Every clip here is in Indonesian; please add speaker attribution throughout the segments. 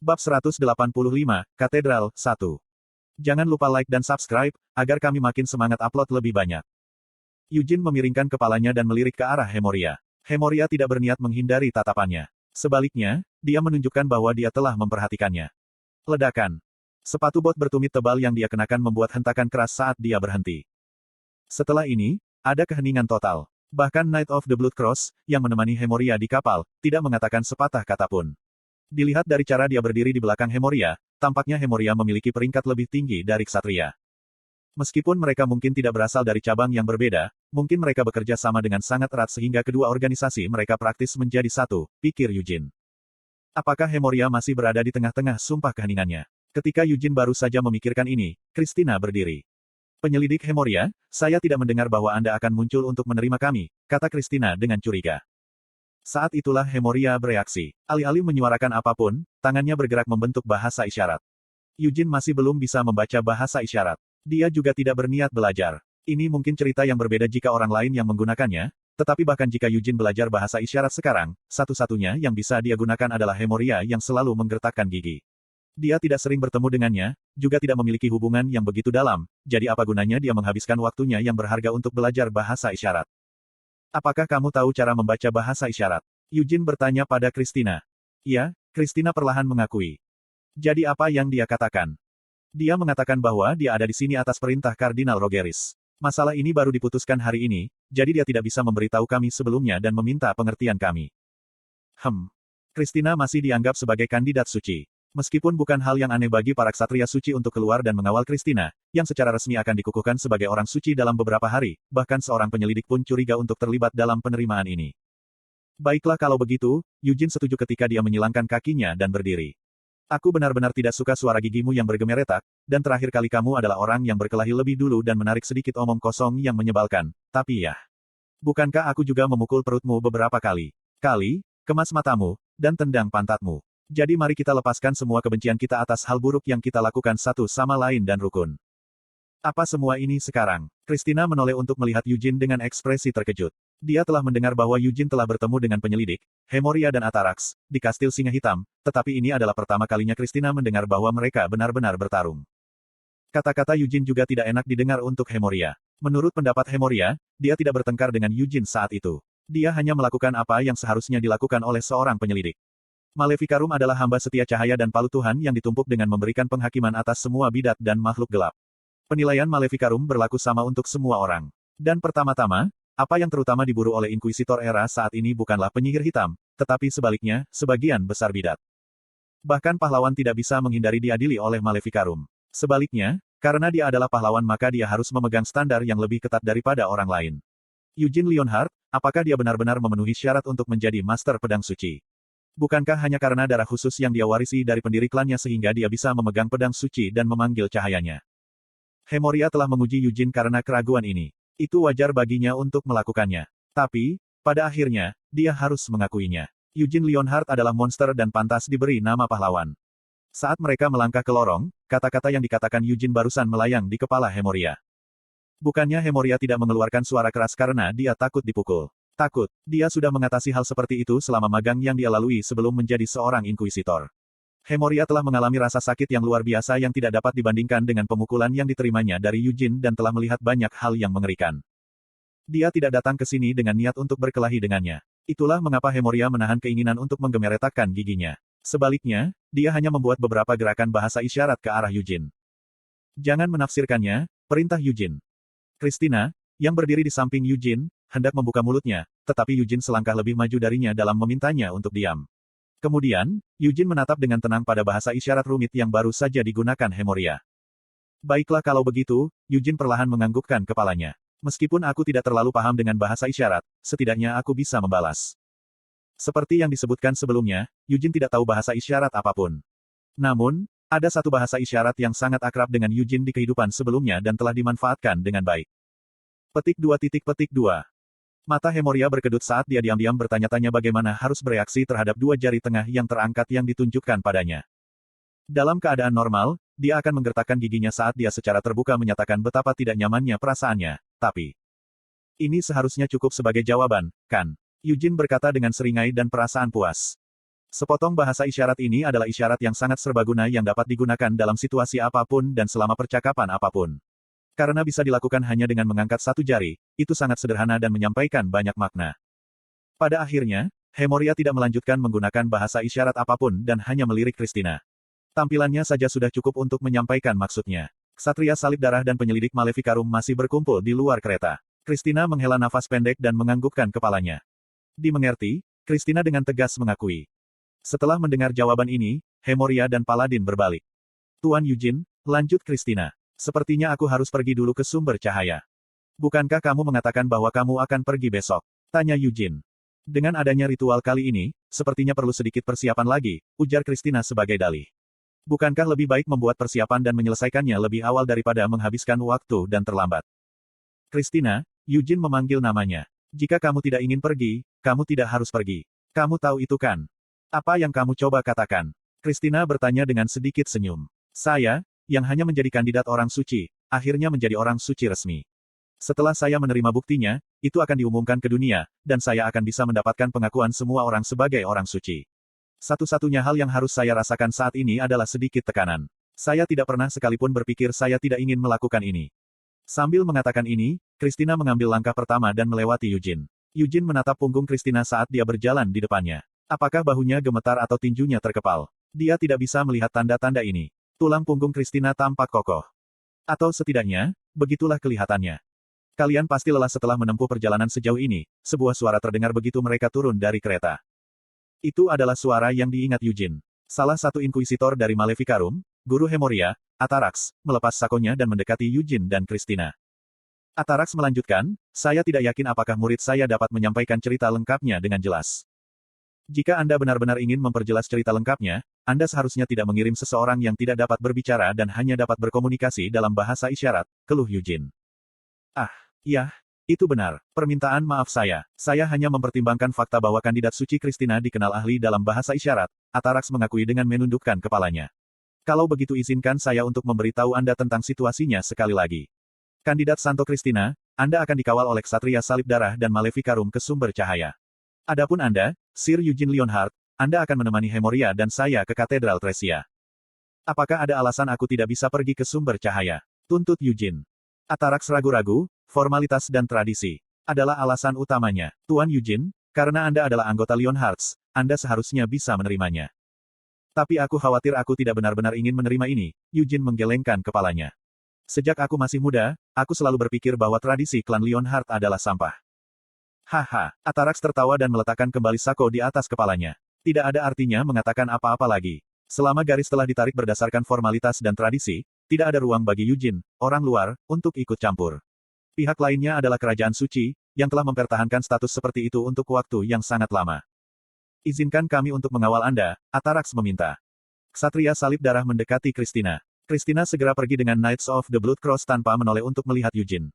Speaker 1: Bab 185, Katedral, 1. Jangan lupa like dan subscribe, agar kami makin semangat upload lebih banyak. Eugene memiringkan kepalanya dan melirik ke arah Hemoria. Hemoria tidak berniat menghindari tatapannya. Sebaliknya, dia menunjukkan bahwa dia telah memperhatikannya. Ledakan. Sepatu bot bertumit tebal yang dia kenakan membuat hentakan keras saat dia berhenti. Setelah ini, ada keheningan total. Bahkan Knight of the Blood Cross, yang menemani Hemoria di kapal, tidak mengatakan sepatah kata pun. Dilihat dari cara dia berdiri di belakang Hemoria, tampaknya Hemoria memiliki peringkat lebih tinggi dari ksatria. Meskipun mereka mungkin tidak berasal dari cabang yang berbeda, mungkin mereka bekerja sama dengan sangat erat sehingga kedua organisasi mereka praktis menjadi satu, pikir Eugene. Apakah Hemoria masih berada di tengah-tengah sumpah keheningannya? Ketika Eugene baru saja memikirkan ini, Christina berdiri. Penyelidik Hemoria, saya tidak mendengar bahwa Anda akan muncul untuk menerima kami, kata Christina dengan curiga. Saat itulah Hemoria bereaksi. Alih-alih menyuarakan apapun, tangannya bergerak membentuk bahasa isyarat. Eugene masih belum bisa membaca bahasa isyarat. Dia juga tidak berniat belajar. Ini mungkin cerita yang berbeda jika orang lain yang menggunakannya, tetapi bahkan jika Eugene belajar bahasa isyarat sekarang, satu-satunya yang bisa dia gunakan adalah Hemoria yang selalu menggertakkan gigi. Dia tidak sering bertemu dengannya, juga tidak memiliki hubungan yang begitu dalam, jadi apa gunanya dia menghabiskan waktunya yang berharga untuk belajar bahasa isyarat? Apakah kamu tahu cara membaca bahasa isyarat? Eugene bertanya pada Christina. Iya, Christina perlahan mengakui. Jadi apa yang dia katakan? Dia mengatakan bahwa dia ada di sini atas perintah Kardinal Rogeris. Masalah ini baru diputuskan hari ini, jadi dia tidak bisa memberitahu kami sebelumnya dan meminta pengertian kami. Christina masih dianggap sebagai kandidat suci. Meskipun bukan hal yang aneh bagi para ksatria suci untuk keluar dan mengawal Christina, yang secara resmi akan dikukuhkan sebagai orang suci dalam beberapa hari, bahkan seorang penyelidik pun curiga untuk terlibat dalam penerimaan ini. Baiklah kalau begitu, Eugene setuju ketika dia menyilangkan kakinya dan berdiri. Aku benar-benar tidak suka suara gigimu yang bergemeretak, dan terakhir kali kamu adalah orang yang berkelahi lebih dulu dan menarik sedikit omong kosong yang menyebalkan, tapi ya. Bukankah aku juga memukul perutmu beberapa kali? Kemas matamu, dan tendang pantatmu. Jadi mari kita lepaskan semua kebencian kita atas hal buruk yang kita lakukan satu sama lain dan rukun. Apa semua ini sekarang? Christina menoleh untuk melihat Eugene dengan ekspresi terkejut. Dia telah mendengar bahwa Eugene telah bertemu dengan penyelidik, Hemoria dan Atarax, di Kastil Singa Hitam, tetapi ini adalah pertama kalinya Christina mendengar bahwa mereka benar-benar bertarung. Kata-kata Eugene juga tidak enak didengar untuk Hemoria. Menurut pendapat Hemoria, dia tidak bertengkar dengan Eugene saat itu. Dia hanya melakukan apa yang seharusnya dilakukan oleh seorang penyelidik. Maleficarum adalah hamba setia cahaya dan palu Tuhan yang ditumpuk dengan memberikan penghakiman atas semua bidat dan makhluk gelap. Penilaian Maleficarum berlaku sama untuk semua orang. Dan pertama-tama, apa yang terutama diburu oleh Inkuisitor era saat ini bukanlah penyihir hitam, tetapi sebaliknya, sebagian besar bidat. Bahkan pahlawan tidak bisa menghindari diadili oleh Maleficarum. Sebaliknya, karena dia adalah pahlawan maka dia harus memegang standar yang lebih ketat daripada orang lain. Eugene Leonhardt, apakah dia benar-benar memenuhi syarat untuk menjadi Master Pedang Suci? Bukankah hanya karena darah khusus yang dia warisi dari pendiri klannya sehingga dia bisa memegang pedang suci dan memanggil cahayanya? Hemoria telah menguji Eugene karena keraguan ini. Itu wajar baginya untuk melakukannya. Tapi, pada akhirnya, dia harus mengakuinya. Eugene Leonhardt adalah monster dan pantas diberi nama pahlawan. Saat mereka melangkah ke lorong, kata-kata yang dikatakan Eugene barusan melayang di kepala Hemoria. Bukannya Hemoria tidak mengeluarkan suara keras karena dia takut dipukul. Takut, dia sudah mengatasi hal seperti itu selama magang yang dia lalui sebelum menjadi seorang inkuisitor. Hemoria telah mengalami rasa sakit yang luar biasa yang tidak dapat dibandingkan dengan pemukulan yang diterimanya dari Eugene dan telah melihat banyak hal yang mengerikan. Dia tidak datang ke sini dengan niat untuk berkelahi dengannya. Itulah mengapa Hemoria menahan keinginan untuk menggemeretakkan giginya. Sebaliknya, dia hanya membuat beberapa gerakan bahasa isyarat ke arah Eugene. Jangan menafsirkannya, perintah Eugene. Christina, yang berdiri di samping Eugene, hendak membuka mulutnya, tetapi Eugene selangkah lebih maju darinya dalam memintanya untuk diam. Kemudian, Eugene menatap dengan tenang pada bahasa isyarat rumit yang baru saja digunakan Hemoria. Baiklah kalau begitu, Eugene perlahan menganggukkan kepalanya. Meskipun aku tidak terlalu paham dengan bahasa isyarat, setidaknya aku bisa membalas. Seperti yang disebutkan sebelumnya, Eugene tidak tahu bahasa isyarat apapun. Namun, ada satu bahasa isyarat yang sangat akrab dengan Eugene di kehidupan sebelumnya dan telah dimanfaatkan dengan baik. Petik 2. Mata Hemoria berkedut saat dia diam-diam bertanya-tanya bagaimana harus bereaksi terhadap dua jari tengah yang terangkat yang ditunjukkan padanya. Dalam keadaan normal, dia akan menggertakkan giginya saat dia secara terbuka menyatakan betapa tidak nyamannya perasaannya, tapi ini seharusnya cukup sebagai jawaban, kan? Eugene berkata dengan seringai dan perasaan puas. Sepotong bahasa isyarat ini adalah isyarat yang sangat serbaguna yang dapat digunakan dalam situasi apapun dan selama percakapan apapun. Karena bisa dilakukan hanya dengan mengangkat satu jari, itu sangat sederhana dan menyampaikan banyak makna. Pada akhirnya, Hemoria tidak melanjutkan menggunakan bahasa isyarat apapun dan hanya melirik Christina. Tampilannya saja sudah cukup untuk menyampaikan maksudnya. Ksatria Salib Darah dan penyelidik Maleficarum masih berkumpul di luar kereta. Christina menghela nafas pendek dan menganggukkan kepalanya. Dimengerti, Christina dengan tegas mengakui. Setelah mendengar jawaban ini, Hemoria dan Paladin berbalik. Tuan Eugene, lanjut Christina. Sepertinya aku harus pergi dulu ke sumber cahaya. Bukankah kamu mengatakan bahwa kamu akan pergi besok? Tanya Eugene. Dengan adanya ritual kali ini, sepertinya perlu sedikit persiapan lagi, ujar Christina sebagai dalih. Bukankah lebih baik membuat persiapan dan menyelesaikannya lebih awal daripada menghabiskan waktu dan terlambat? Christina, Eugene memanggil namanya. Jika kamu tidak ingin pergi, kamu tidak harus pergi. Kamu tahu itu kan? Apa yang kamu coba katakan? Christina bertanya dengan sedikit senyum. Saya, yang hanya menjadi kandidat orang suci, akhirnya menjadi orang suci resmi. Setelah saya menerima buktinya, itu akan diumumkan ke dunia, dan saya akan bisa mendapatkan pengakuan semua orang sebagai orang suci. Satu-satunya hal yang harus saya rasakan saat ini adalah sedikit tekanan. Saya tidak pernah sekalipun berpikir saya tidak ingin melakukan ini. Sambil mengatakan ini, Christina mengambil langkah pertama dan melewati Eugene. Eugene menatap punggung Christina saat dia berjalan di depannya. Apakah bahunya gemetar atau tinjunya terkepal? Dia tidak bisa melihat tanda-tanda ini. Tulang punggung Christina tampak kokoh. Atau setidaknya, begitulah kelihatannya. Kalian pasti lelah setelah menempuh perjalanan sejauh ini, sebuah suara terdengar begitu mereka turun dari kereta. Itu adalah suara yang diingat Eugene. Salah satu inkuisitor dari Maleficarum, Guru Hemoria, Atarax, melepas sakonya dan mendekati Eugene dan Christina. Atarax melanjutkan, saya tidak yakin apakah murid saya dapat menyampaikan cerita lengkapnya dengan jelas. Jika Anda benar-benar ingin memperjelas cerita lengkapnya, Anda seharusnya tidak mengirim seseorang yang tidak dapat berbicara dan hanya dapat berkomunikasi dalam bahasa isyarat, keluh Eugene. Ah, iya, itu benar. Permintaan maaf saya. Saya hanya mempertimbangkan fakta bahwa kandidat suci Christina dikenal ahli dalam bahasa isyarat, Atarax mengakui dengan menundukkan kepalanya. Kalau begitu izinkan saya untuk memberitahu Anda tentang situasinya sekali lagi. Kandidat Santo Christina, Anda akan dikawal oleh Ksatria Salib Darah dan Maleficarum ke sumber cahaya. Adapun Anda, Sir Eugene Leonhardt, Anda akan menemani Hemoria dan saya ke Katedral Tresia. Apakah ada alasan aku tidak bisa pergi ke sumber cahaya? Tuntut Eugene. Atarax ragu-ragu, formalitas dan tradisi adalah alasan utamanya. Tuan Eugene, karena Anda adalah anggota Leonhardt, Anda seharusnya bisa menerimanya. Tapi aku khawatir aku tidak benar-benar ingin menerima ini, Eugene menggelengkan kepalanya. Sejak aku masih muda, aku selalu berpikir bahwa tradisi klan Leonhardt adalah sampah. Haha, Atarax tertawa dan meletakkan kembali sako di atas kepalanya. Tidak ada artinya mengatakan apa-apa lagi. Selama garis telah ditarik berdasarkan formalitas dan tradisi, tidak ada ruang bagi Eugene, orang luar, untuk ikut campur. Pihak lainnya adalah Kerajaan Suci, yang telah mempertahankan status seperti itu untuk waktu yang sangat lama. Izinkan kami untuk mengawal Anda, Atarax meminta. Ksatria Salib Darah mendekati Christina. Christina segera pergi dengan Knights of the Blood Cross tanpa menoleh untuk melihat Eugene.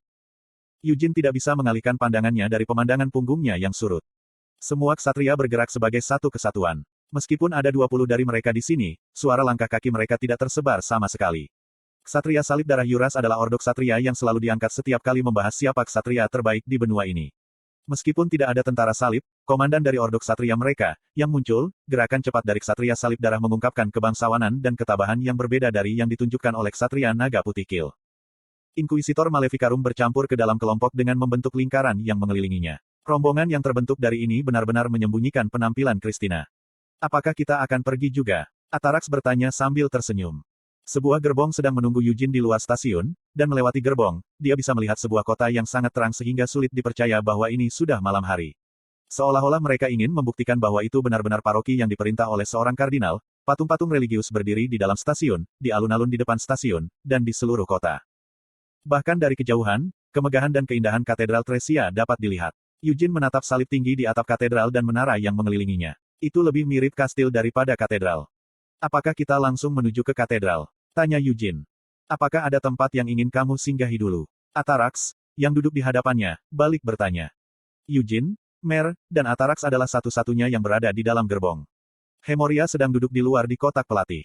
Speaker 1: Eugene tidak bisa mengalihkan pandangannya dari pemandangan punggungnya yang surut. Semua ksatria bergerak sebagai satu kesatuan. Meskipun ada 20 dari mereka di sini, suara langkah kaki mereka tidak tersebar sama sekali. Ksatria Salib Darah Yuras adalah ordo ksatria yang selalu diangkat setiap kali membahas siapa ksatria terbaik di benua ini. Meskipun tidak ada tentara salib, komandan dari ordo ksatria mereka, yang muncul, gerakan cepat dari Ksatria Salib Darah mengungkapkan kebangsawanan dan ketabahan yang berbeda dari yang ditunjukkan oleh Ksatria Naga Putih Kil. Inkuisitor Maleficarum bercampur ke dalam kelompok dengan membentuk lingkaran yang mengelilinginya. Rombongan yang terbentuk dari ini benar-benar menyembunyikan penampilan Christina. Apakah kita akan pergi juga? Atarax bertanya sambil tersenyum. Sebuah gerbong sedang menunggu Eugene di luar stasiun, dan melewati gerbong, dia bisa melihat sebuah kota yang sangat terang sehingga sulit dipercaya bahwa ini sudah malam hari. Seolah-olah mereka ingin membuktikan bahwa itu benar-benar paroki yang diperintah oleh seorang kardinal, patung-patung religius berdiri di dalam stasiun, di alun-alun di depan stasiun, dan di seluruh kota. Bahkan dari kejauhan, kemegahan dan keindahan Katedral Tresia dapat dilihat. Eugene menatap salib tinggi di atap katedral dan menara yang mengelilinginya. Itu lebih mirip kastil daripada katedral. Apakah kita langsung menuju ke katedral? Tanya Eugene. Apakah ada tempat yang ingin kamu singgahi dulu? Atarax, yang duduk di hadapannya, balik bertanya. Eugene, Mer, dan Atarax adalah satu-satunya yang berada di dalam gerbong. Hemoria sedang duduk di luar di kotak pelatih.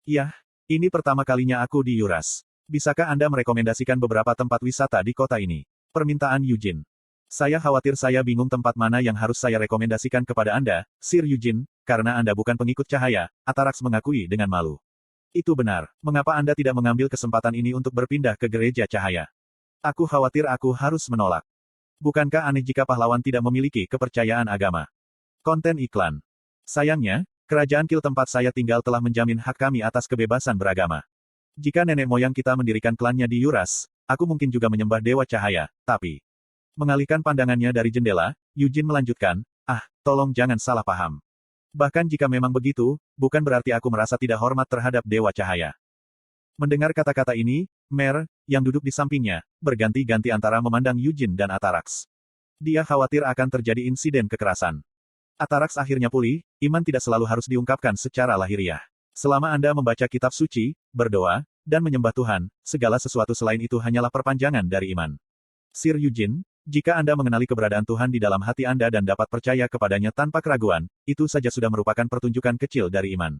Speaker 1: Yah, ini pertama kalinya aku di Yuras. Bisakah Anda merekomendasikan beberapa tempat wisata di kota ini? Permintaan Eugene. Saya khawatir saya bingung tempat mana yang harus saya rekomendasikan kepada Anda, Sir Eugene, karena Anda bukan pengikut cahaya, Atarax mengakui dengan malu. Itu benar. Mengapa Anda tidak mengambil kesempatan ini untuk berpindah ke gereja cahaya? Aku khawatir aku harus menolak. Bukankah aneh jika pahlawan tidak memiliki kepercayaan agama? Konten iklan. Sayangnya, kerajaan Kil tempat saya tinggal telah menjamin hak kami atas kebebasan beragama. Jika nenek moyang kita mendirikan klannya di Yuras, aku mungkin juga menyembah Dewa Cahaya, tapi... Mengalihkan pandangannya dari jendela, Eugene melanjutkan, tolong jangan salah paham. Bahkan jika memang begitu, bukan berarti aku merasa tidak hormat terhadap Dewa Cahaya. Mendengar kata-kata ini, Mer, yang duduk di sampingnya, berganti-ganti antara memandang Eugene dan Atarax. Dia khawatir akan terjadi insiden kekerasan. Atarax akhirnya pulih, iman tidak selalu harus diungkapkan secara lahiriah. Selama Anda membaca kitab suci, berdoa, dan menyembah Tuhan, segala sesuatu selain itu hanyalah perpanjangan dari iman. Sir Eugene, jika Anda mengenali keberadaan Tuhan di dalam hati Anda dan dapat percaya kepadanya tanpa keraguan, itu saja sudah merupakan pertunjukan kecil dari iman.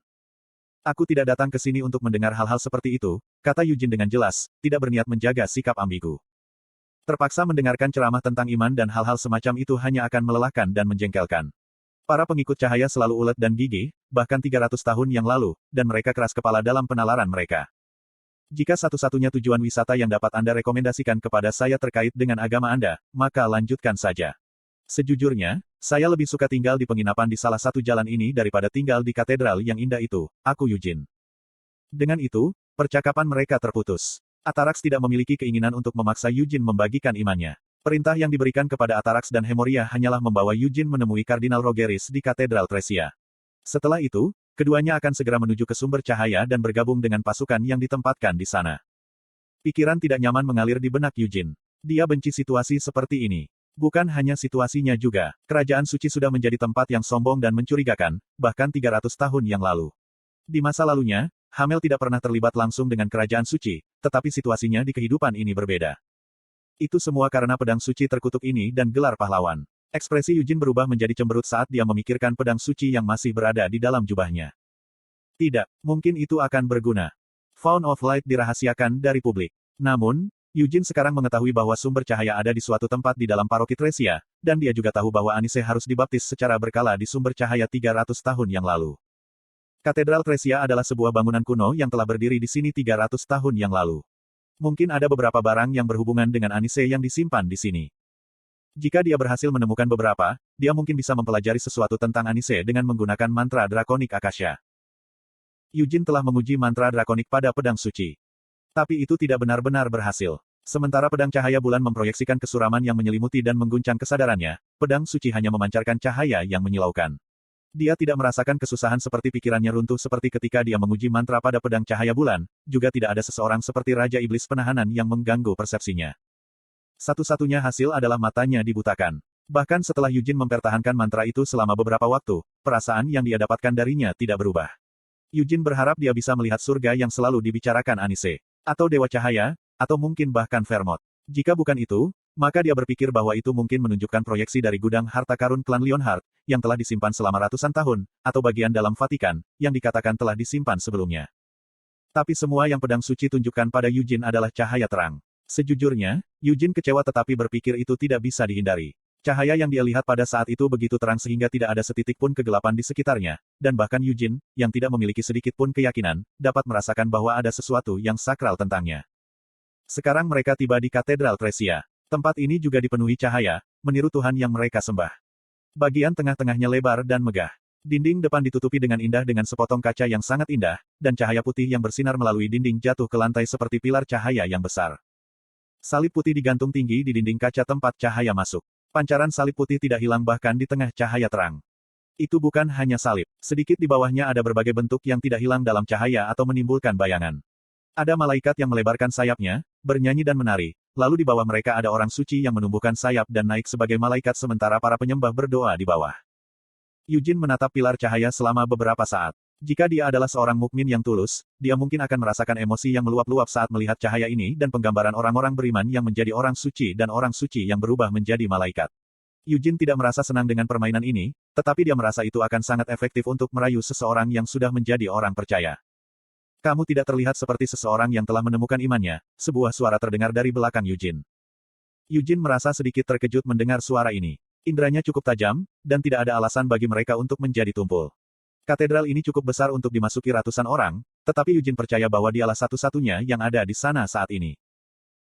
Speaker 1: Aku tidak datang ke sini untuk mendengar hal-hal seperti itu, kata Eugene dengan jelas, tidak berniat menjaga sikap ambigu. Terpaksa mendengarkan ceramah tentang iman dan hal-hal semacam itu hanya akan melelahkan dan menjengkelkan. Para pengikut cahaya selalu ulet dan gigih, bahkan 300 tahun yang lalu, dan mereka keras kepala dalam penalaran mereka. Jika satu-satunya tujuan wisata yang dapat Anda rekomendasikan kepada saya terkait dengan agama Anda, maka lanjutkan saja. Sejujurnya, saya lebih suka tinggal di penginapan di salah satu jalan ini daripada tinggal di katedral yang indah itu, aku Eugene. Dengan itu, percakapan mereka terputus. Atarax tidak memiliki keinginan untuk memaksa Eugene membagikan imannya. Perintah yang diberikan kepada Atarax dan Hemoria hanyalah membawa Eugene menemui Kardinal Rogeris di Katedral Tresia. Setelah itu, keduanya akan segera menuju ke sumber cahaya dan bergabung dengan pasukan yang ditempatkan di sana. Pikiran tidak nyaman mengalir di benak Eugene. Dia benci situasi seperti ini. Bukan hanya situasinya juga, kerajaan suci sudah menjadi tempat yang sombong dan mencurigakan, bahkan 300 tahun yang lalu. Di masa lalunya, Hamel tidak pernah terlibat langsung dengan kerajaan suci, tetapi situasinya di kehidupan ini berbeda. Itu semua karena pedang suci terkutuk ini dan gelar pahlawan. Ekspresi Eugene berubah menjadi cemberut saat dia memikirkan pedang suci yang masih berada di dalam jubahnya. Tidak, mungkin itu akan berguna. Fountain of Light dirahasiakan dari publik. Namun, Eugene sekarang mengetahui bahwa sumber cahaya ada di suatu tempat di dalam paroki Tresia, dan dia juga tahu bahwa Anise harus dibaptis secara berkala di sumber cahaya 300 tahun yang lalu. Katedral Tresia adalah sebuah bangunan kuno yang telah berdiri di sini 300 tahun yang lalu. Mungkin ada beberapa barang yang berhubungan dengan Anise yang disimpan di sini. Jika dia berhasil menemukan beberapa, dia mungkin bisa mempelajari sesuatu tentang Anise dengan menggunakan mantra drakonik Akasha. Eugene telah menguji mantra drakonik pada pedang suci. Tapi itu tidak benar-benar berhasil. Sementara pedang cahaya bulan memproyeksikan kesuraman yang menyelimuti dan mengguncang kesadarannya, pedang suci hanya memancarkan cahaya yang menyilaukan. Dia tidak merasakan kesusahan seperti pikirannya runtuh seperti ketika dia menguji mantra pada pedang cahaya bulan, juga tidak ada seseorang seperti Raja Iblis Penahanan yang mengganggu persepsinya. Satu-satunya hasil adalah matanya dibutakan. Bahkan setelah Eugene mempertahankan mantra itu selama beberapa waktu, perasaan yang dia dapatkan darinya tidak berubah. Eugene berharap dia bisa melihat surga yang selalu dibicarakan Anise, atau Dewa Cahaya, atau mungkin bahkan Vermont. Jika bukan itu, maka dia berpikir bahwa itu mungkin menunjukkan proyeksi dari gudang harta karun klan Leonhardt, yang telah disimpan selama ratusan tahun, atau bagian dalam Vatikan, yang dikatakan telah disimpan sebelumnya. Tapi semua yang pedang suci tunjukkan pada Eugene adalah cahaya terang. Sejujurnya, Eugene kecewa tetapi berpikir itu tidak bisa dihindari. Cahaya yang dia lihat pada saat itu begitu terang sehingga tidak ada setitik pun kegelapan di sekitarnya, dan bahkan Eugene, yang tidak memiliki sedikit pun keyakinan, dapat merasakan bahwa ada sesuatu yang sakral tentangnya. Sekarang mereka tiba di Katedral Tresia. Tempat ini juga dipenuhi cahaya, meniru Tuhan yang mereka sembah. Bagian tengah-tengahnya lebar dan megah. Dinding depan ditutupi dengan indah dengan sepotong kaca yang sangat indah, dan cahaya putih yang bersinar melalui dinding jatuh ke lantai seperti pilar cahaya yang besar. Salib putih digantung tinggi di dinding kaca tempat cahaya masuk. Pancaran salib putih tidak hilang bahkan di tengah cahaya terang. Itu bukan hanya salib. Sedikit di bawahnya ada berbagai bentuk yang tidak hilang dalam cahaya atau menimbulkan bayangan. Ada malaikat yang melebarkan sayapnya, bernyanyi dan menari, lalu di bawah mereka ada orang suci yang menumbuhkan sayap dan naik sebagai malaikat sementara para penyembah berdoa di bawah. Eugene menatap pilar cahaya selama beberapa saat. Jika dia adalah seorang mukmin yang tulus, dia mungkin akan merasakan emosi yang meluap-luap saat melihat cahaya ini dan penggambaran orang-orang beriman yang menjadi orang suci dan orang suci yang berubah menjadi malaikat. Eugene tidak merasa senang dengan permainan ini, tetapi dia merasa itu akan sangat efektif untuk merayu seseorang yang sudah menjadi orang percaya. Kamu tidak terlihat seperti seseorang yang telah menemukan imannya, sebuah suara terdengar dari belakang Eugene. Eugene merasa sedikit terkejut mendengar suara ini. Indranya cukup tajam, dan tidak ada alasan bagi mereka untuk menjadi tumpul. Katedral ini cukup besar untuk dimasuki ratusan orang, tetapi Eugene percaya bahwa dialah satu-satunya yang ada di sana saat ini.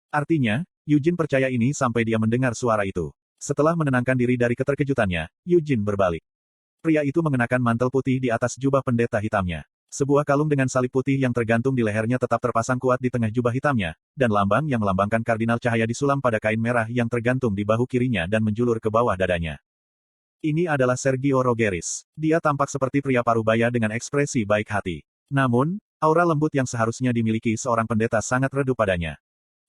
Speaker 1: Artinya, Eugene percaya ini sampai dia mendengar suara itu. Setelah menenangkan diri dari keterkejutannya, Eugene berbalik. Pria itu mengenakan mantel putih di atas jubah pendeta hitamnya. Sebuah kalung dengan salib putih yang tergantung di lehernya tetap terpasang kuat di tengah jubah hitamnya, dan lambang yang melambangkan kardinal cahaya disulam pada kain merah yang tergantung di bahu kirinya dan menjulur ke bawah dadanya. Ini adalah Sergio Rogeris. Dia tampak seperti pria parubaya dengan ekspresi baik hati. Namun, aura lembut yang seharusnya dimiliki seorang pendeta sangat redup padanya.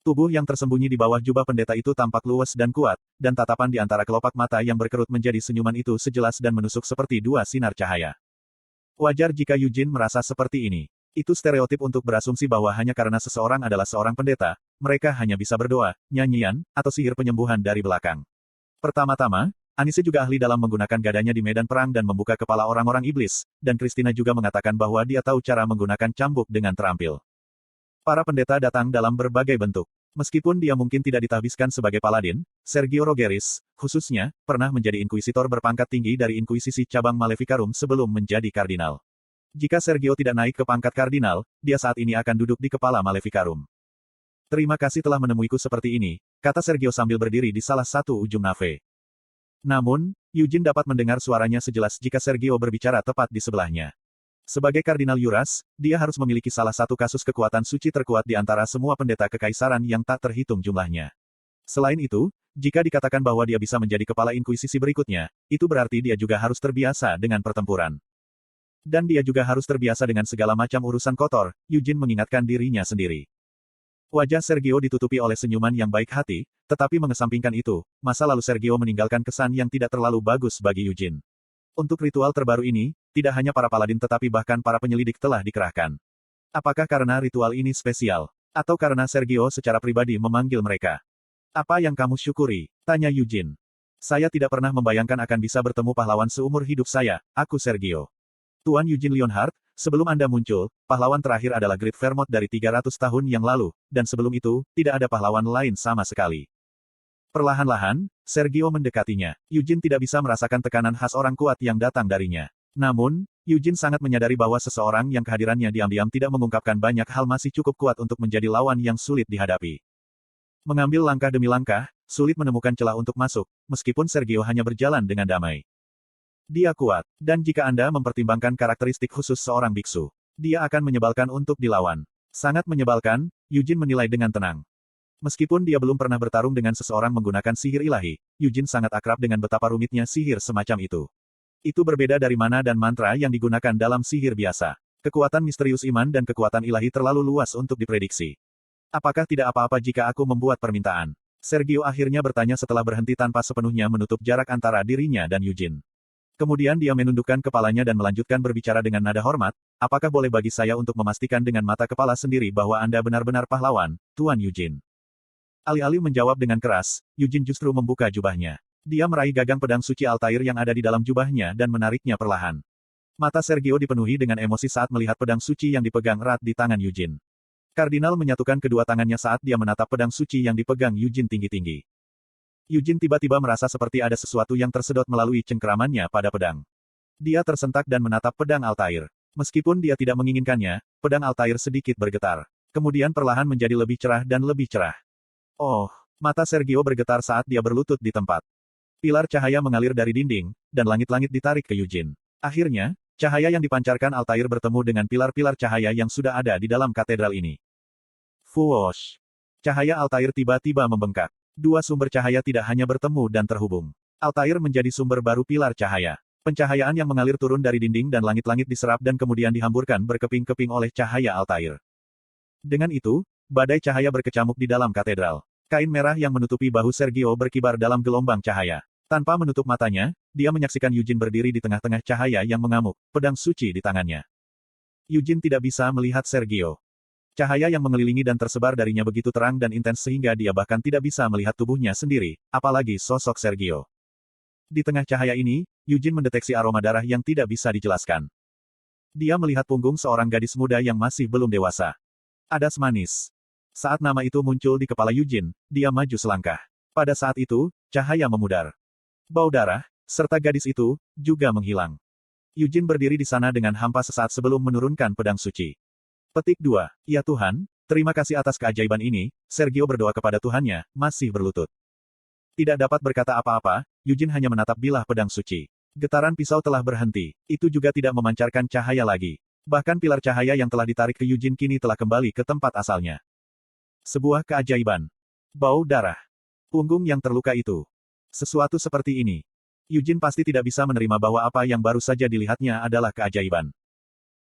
Speaker 1: Tubuh yang tersembunyi di bawah jubah pendeta itu tampak luwes dan kuat, dan tatapan di antara kelopak mata yang berkerut menjadi senyuman itu sejelas dan menusuk seperti dua sinar cahaya. Wajar jika Eugene merasa seperti ini. Itu stereotip untuk berasumsi bahwa hanya karena seseorang adalah seorang pendeta, mereka hanya bisa berdoa, nyanyian, atau sihir penyembuhan dari belakang. Pertama-tama, Anise juga ahli dalam menggunakan gadanya di medan perang dan membuka kepala orang-orang iblis, dan Christina juga mengatakan bahwa dia tahu cara menggunakan cambuk dengan terampil. Para pendeta datang dalam berbagai bentuk. Meskipun dia mungkin tidak ditahbiskan sebagai paladin, Sergio Rogeris, khususnya, pernah menjadi inkuisitor berpangkat tinggi dari Inkuisisi Cabang Maleficarum sebelum menjadi kardinal. Jika Sergio tidak naik ke pangkat kardinal, dia saat ini akan duduk di kepala Maleficarum. Terima kasih telah menemuiku seperti ini, kata Sergio sambil berdiri di salah satu ujung nave. Namun, Eugene dapat mendengar suaranya sejelas jika Sergio berbicara tepat di sebelahnya. Sebagai Kardinal Yuras, dia harus memiliki salah satu kasus kekuatan suci terkuat di antara semua pendeta kekaisaran yang tak terhitung jumlahnya. Selain itu, jika dikatakan bahwa dia bisa menjadi kepala inkuisisi berikutnya, itu berarti dia juga harus terbiasa dengan pertempuran. Dan dia juga harus terbiasa dengan segala macam urusan kotor, Eugene mengingatkan dirinya sendiri. Wajah Sergio ditutupi oleh senyuman yang baik hati, tetapi mengesampingkan itu, masa lalu Sergio meninggalkan kesan yang tidak terlalu bagus bagi Eugene. Untuk ritual terbaru ini, tidak hanya para paladin tetapi bahkan para penyelidik telah dikerahkan. Apakah karena ritual ini spesial? Atau karena Sergio secara pribadi memanggil mereka? Apa yang kamu syukuri? Tanya Eugene. Saya tidak pernah membayangkan akan bisa bertemu pahlawan seumur hidup saya, aku Sergio. Tuan Eugene Leonhardt, sebelum Anda muncul, pahlawan terakhir adalah Great Vermont dari 300 tahun yang lalu, dan sebelum itu, tidak ada pahlawan lain sama sekali. Perlahan-lahan, Sergio mendekatinya. Eugene tidak bisa merasakan tekanan khas orang kuat yang datang darinya. Namun, Eugene sangat menyadari bahwa seseorang yang kehadirannya diam-diam tidak mengungkapkan banyak hal masih cukup kuat untuk menjadi lawan yang sulit dihadapi. Mengambil langkah demi langkah, sulit menemukan celah untuk masuk, meskipun Sergio hanya berjalan dengan damai. Dia kuat, dan jika Anda mempertimbangkan karakteristik khusus seorang biksu, dia akan menyebalkan untuk dilawan. Sangat menyebalkan, Eugene menilai dengan tenang. Meskipun dia belum pernah bertarung dengan seseorang menggunakan sihir ilahi, Eugene sangat akrab dengan betapa rumitnya sihir semacam itu. Itu berbeda dari mana dan mantra yang digunakan dalam sihir biasa. Kekuatan misterius iman dan kekuatan ilahi terlalu luas untuk diprediksi. Apakah tidak apa-apa jika aku membuat permintaan? Sergio akhirnya bertanya setelah berhenti tanpa sepenuhnya menutup jarak antara dirinya dan Eugene. Kemudian dia menundukkan kepalanya dan melanjutkan berbicara dengan nada hormat, apakah boleh bagi saya untuk memastikan dengan mata kepala sendiri bahwa Anda benar-benar pahlawan, Tuan Eugene? Alih-alih menjawab dengan keras, Eugene justru membuka jubahnya. Dia meraih gagang pedang suci Altair yang ada di dalam jubahnya dan menariknya perlahan. Mata Sergio dipenuhi dengan emosi saat melihat pedang suci yang dipegang erat di tangan Eugene. Kardinal menyatukan kedua tangannya saat dia menatap pedang suci yang dipegang Eugene tinggi-tinggi. Eugene tiba-tiba merasa seperti ada sesuatu yang tersedot melalui cengkeramannya pada pedang. Dia tersentak dan menatap pedang Altair. Meskipun dia tidak menginginkannya, pedang Altair sedikit bergetar. Kemudian perlahan menjadi lebih cerah dan lebih cerah. Oh, mata Sergio bergetar saat dia berlutut di tempat. Pilar cahaya mengalir dari dinding, dan langit-langit ditarik ke Eugene. Akhirnya, cahaya yang dipancarkan Altair bertemu dengan pilar-pilar cahaya yang sudah ada di dalam katedral ini. Fuosh! Cahaya Altair tiba-tiba membengkak. Dua sumber cahaya tidak hanya bertemu dan terhubung. Altair menjadi sumber baru pilar cahaya. Pencahayaan yang mengalir turun dari dinding dan langit-langit diserap dan kemudian dihamburkan berkeping-keping oleh cahaya Altair. Dengan itu, badai cahaya berkecamuk di dalam katedral. Kain merah yang menutupi bahu Sergio berkibar dalam gelombang cahaya. Tanpa menutup matanya, dia menyaksikan Eugene berdiri di tengah-tengah cahaya yang mengamuk, pedang suci di tangannya. Eugene tidak bisa melihat Sergio. Cahaya yang mengelilingi dan tersebar darinya begitu terang dan intens sehingga dia bahkan tidak bisa melihat tubuhnya sendiri, apalagi sosok Sergio. Di tengah cahaya ini, Eugene mendeteksi aroma darah yang tidak bisa dijelaskan. Dia melihat punggung seorang gadis muda yang masih belum dewasa. Adas manis. Saat nama itu muncul di kepala Eugene, dia maju selangkah. Pada saat itu, cahaya memudar. Bau darah, serta gadis itu, juga menghilang. Eugene berdiri di sana dengan hampa sesaat sebelum menurunkan pedang suci. Petik 2. Ya Tuhan, terima kasih atas keajaiban ini. Sergio berdoa kepada Tuhannya, masih berlutut. Tidak dapat berkata apa-apa, Eugene hanya menatap bilah pedang suci. Getaran pisau telah berhenti. Itu juga tidak memancarkan cahaya lagi. Bahkan pilar cahaya yang telah ditarik ke Eugene kini telah kembali ke tempat asalnya. Sebuah keajaiban. Bau darah. Punggung yang terluka itu. Sesuatu seperti ini. Eugene pasti tidak bisa menerima bahwa apa yang baru saja dilihatnya adalah keajaiban.